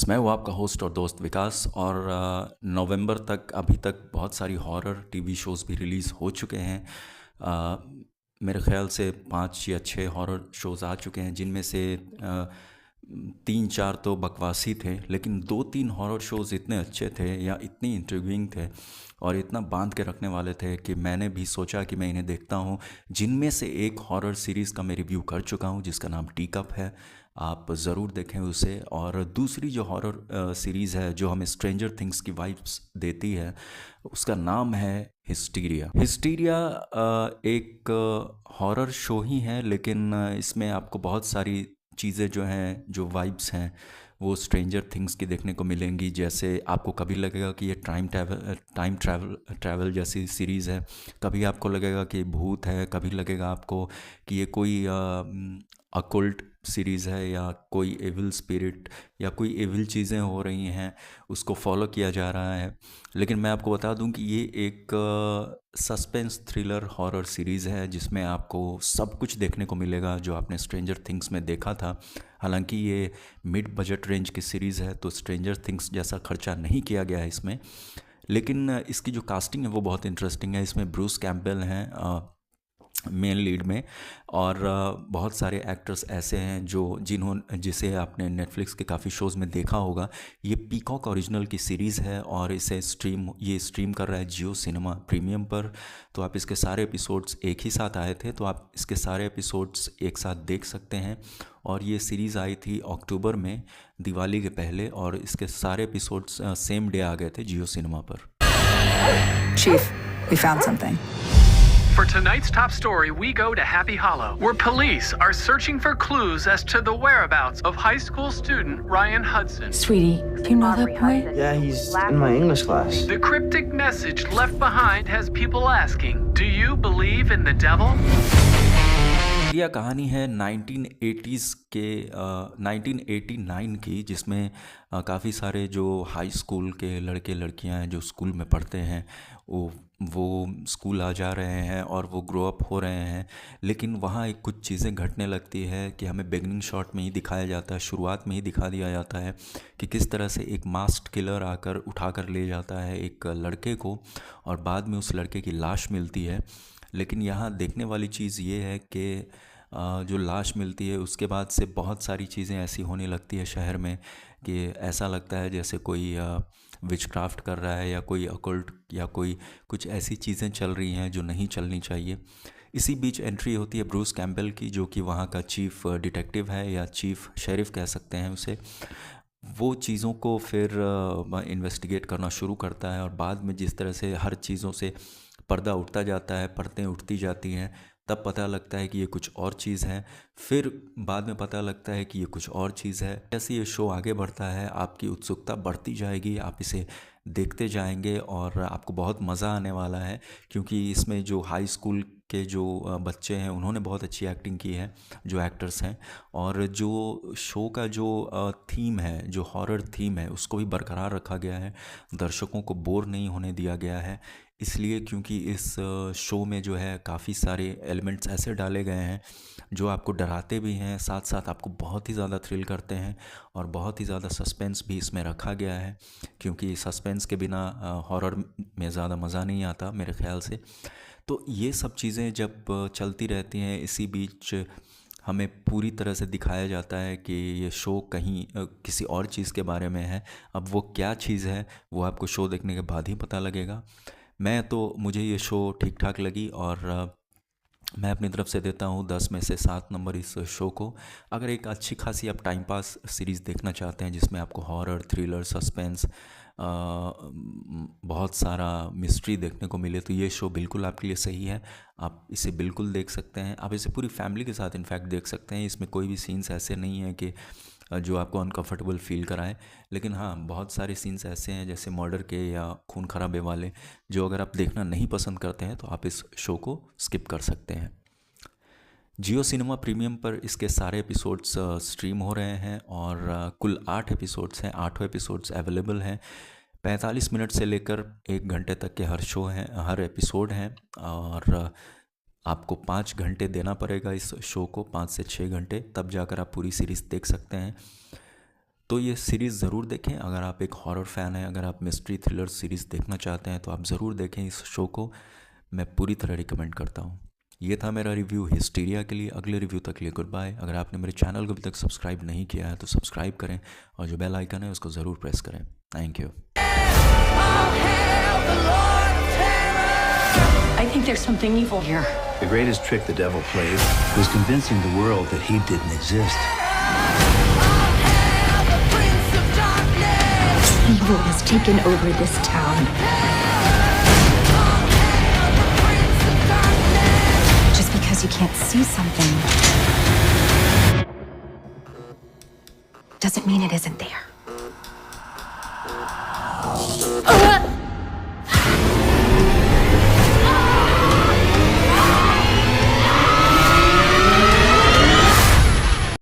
मैं हूँ आपका होस्ट और दोस्त विकास और नवंबर तक अभी तक बहुत सारी हॉरर टीवी शोज़ भी रिलीज़ हो चुके हैं। अ, मेरे ख्याल से 5 या 6 हॉरर शोज़ आ चुके हैं, जिनमें से 3-4 तो बकवासी थे, लेकिन 2-3 हॉरर शोज़ इतने अच्छे थे या इतनी इंट्रिगिंग थे और इतना बांध के रखने वाले थे कि मैंने भी सोचा कि मैं इन्हें देखता हूँ। जिनमें से एक हॉरर सीरीज़ का मैं रिव्यू कर चुका हूँ जिसका नाम टी कप है। आप ज़रूर देखें उसे। और दूसरी जो हॉरर सीरीज़ है जो हमें स्ट्रेंजर थिंग्स की वाइब्स देती है, उसका नाम है हिस्टीरिया। हिस्टीरिया एक हॉरर शो ही है, लेकिन इसमें आपको बहुत सारी चीज़ें जो हैं, जो वाइब्स हैं, वो स्ट्रेंजर थिंग्स की देखने को मिलेंगी। जैसे आपको कभी लगेगा कि ये टाइम ट्रैवल जैसी सीरीज़ है, कभी आपको लगेगा कि भूत है, कभी लगेगा आपको कि ये कोई अकुल्ट सीरीज़ है या कोई एविल स्पिरिट या कोई एविल चीज़ें हो रही हैं, उसको फॉलो किया जा रहा है। लेकिन मैं आपको बता दूं कि ये एक सस्पेंस थ्रिलर हॉरर सीरीज़ है जिसमें आपको सब कुछ देखने को मिलेगा जो आपने स्ट्रेंजर थिंग्स में देखा था। हालांकि ये मिड बजट रेंज की सीरीज़ है, तो स्ट्रेंजर थिंग्स जैसा खर्चा नहीं किया गया है इसमें। लेकिन इसकी जो कास्टिंग है वो बहुत इंटरेस्टिंग है। इसमें ब्रूस कैम्पबेल हैं मेन लीड में, और बहुत सारे एक्टर्स ऐसे हैं जिसे आपने नेटफ्लिक्स के काफ़ी शोज़ में देखा होगा। ये पीकॉक ओरिजिनल की सीरीज़ है और ये स्ट्रीम कर रहा है जियो सिनेमा प्रीमियम पर। तो आप इसके सारे एपिसोड्स एक ही साथ आए थे, तो आप इसके सारे एपिसोड्स एक साथ देख सकते हैं। और ये सीरीज़ आई थी अक्टूबर में, दिवाली के पहले, और इसके सारे एपिसोड्स सेम डे आ गए थे जियो सिनेमा पर। Chief, we found something. For tonight's top story, we go to Happy Hollow, where police are searching for clues as to the whereabouts of high school student Ryan Hudson. Sweetie, do you know that boy? Yeah, he's in my English class. The cryptic message left behind has people asking, do you believe in the devil? यह कहानी है 1989 की, जिसमें काफ़ी सारे जो high school के लड़के लड़कियां हैं जो स्कूल में पढ़ते हैं, वो स्कूल आ जा रहे हैं और वो ग्रो अप हो रहे हैं। लेकिन वहाँ एक कुछ चीज़ें घटने लगती है कि हमें बिगनिंग शॉट में ही दिखाया जाता है, शुरुआत में ही दिखा दिया जाता है कि किस तरह से एक मास्क्ड किलर आकर उठा कर ले जाता है एक लड़के को, और बाद में उस लड़के की लाश मिलती है। लेकिन यहाँ देखने वाली चीज़ ये है कि जो लाश मिलती है उसके बाद से बहुत सारी चीज़ें ऐसी होने लगती है शहर में कि ऐसा लगता है जैसे कोई विचक्राफ्ट कर रहा है या कोई अकल्ट या कोई कुछ ऐसी चीज़ें चल रही हैं जो नहीं चलनी चाहिए। इसी बीच एंट्री होती है ब्रूस कैम्पबेल की, जो कि वहाँ का चीफ डिटेक्टिव है या चीफ शेरिफ कह सकते हैं उसे। वो चीज़ों को फिर इन्वेस्टिगेट करना शुरू करता है, और बाद में जिस तरह से हर चीज़ों से पर्दा उठता जाता है, परतें उठती जाती हैं, तब पता लगता है कि ये कुछ और चीज़ है। फिर बाद में पता लगता है कि ये कुछ और चीज़ है। जैसे ये शो आगे बढ़ता है, आपकी उत्सुकता बढ़ती जाएगी, आप इसे देखते जाएंगे और आपको बहुत मज़ा आने वाला है, क्योंकि इसमें जो हाई स्कूल के जो बच्चे हैं उन्होंने बहुत अच्छी एक्टिंग की है, जो एक्टर्स हैं। और जो शो का जो थीम है, जो हॉरर थीम है, उसको भी बरकरार रखा गया है। दर्शकों को बोर नहीं होने दिया गया है, इसलिए क्योंकि इस शो में जो है काफ़ी सारे एलिमेंट्स ऐसे डाले गए हैं जो आपको डराते भी हैं, साथ साथ आपको बहुत ही ज़्यादा थ्रिल करते हैं, और बहुत ही ज़्यादा सस्पेंस भी इसमें रखा गया है, क्योंकि सस्पेंस के बिना हॉरर में ज़्यादा मज़ा नहीं आता मेरे ख्याल से। तो ये सब चीज़ें जब चलती रहती हैं, इसी बीच हमें पूरी तरह से दिखाया जाता है कि ये शो कहीं किसी और चीज़ के बारे में है। अब वो क्या चीज़ है वो आपको शो देखने के बाद ही पता लगेगा। मुझे ये शो ठीक ठाक लगी, और मैं अपनी तरफ से देता हूँ 10 में से 7 नंबर इस शो को। अगर एक अच्छी खासी आप टाइम पास सीरीज़ देखना चाहते हैं जिसमें आपको हॉरर, थ्रिलर, सस्पेंस, बहुत सारा मिस्ट्री देखने को मिले, तो ये शो बिल्कुल आपके लिए सही है। आप इसे बिल्कुल देख सकते हैं, आप इसे पूरी फैमिली के साथ इनफैक्ट देख सकते हैं। इसमें कोई भी सीन्स ऐसे नहीं हैं कि जो आपको अनकंफर्टेबल फील कराएं। लेकिन हाँ, बहुत सारे सीन्स ऐसे हैं जैसे मर्डर के या खून खराबे वाले, जो अगर आप देखना नहीं पसंद करते हैं तो आप इस शो को स्किप कर सकते हैं। जियो सिनेमा प्रीमियम पर इसके सारे एपिसोड्स स्ट्रीम हो रहे हैं, और कुल 8 एपिसोड्स हैं। 8 एपिसोड्स अवेलेबल हैं। 45 मिनट से लेकर 1 घंटे तक के हर एपिसोड हैं, और आपको 5 घंटे देना पड़ेगा इस शो को, 5 से 6 घंटे, तब जाकर आप पूरी सीरीज़ देख सकते हैं। तो ये सीरीज़ ज़रूर देखें। अगर आप एक हॉरर फ़ैन हैं, अगर आप मिस्ट्री थ्रिलर सीरीज़ देखना चाहते हैं तो आप ज़रूर देखें इस शो को। मैं पूरी तरह रिकमेंड करता हूँ। ये था मेरा रिव्यू हिस्टीरिया के लिए। अगले रिव्यू तक के लिए गुड बाय। अगर आपने मेरे चैनल को अभी तक सब्सक्राइब नहीं किया है तो सब्सक्राइब करें और जो बेल आइकन है उसको ज़रूर प्रेस करें। Thank you. I think there's something evil here. The greatest trick the devil played was convincing the world that he didn't exist. Evil has taken over this town. Just because you can't see something doesn't mean it isn't there.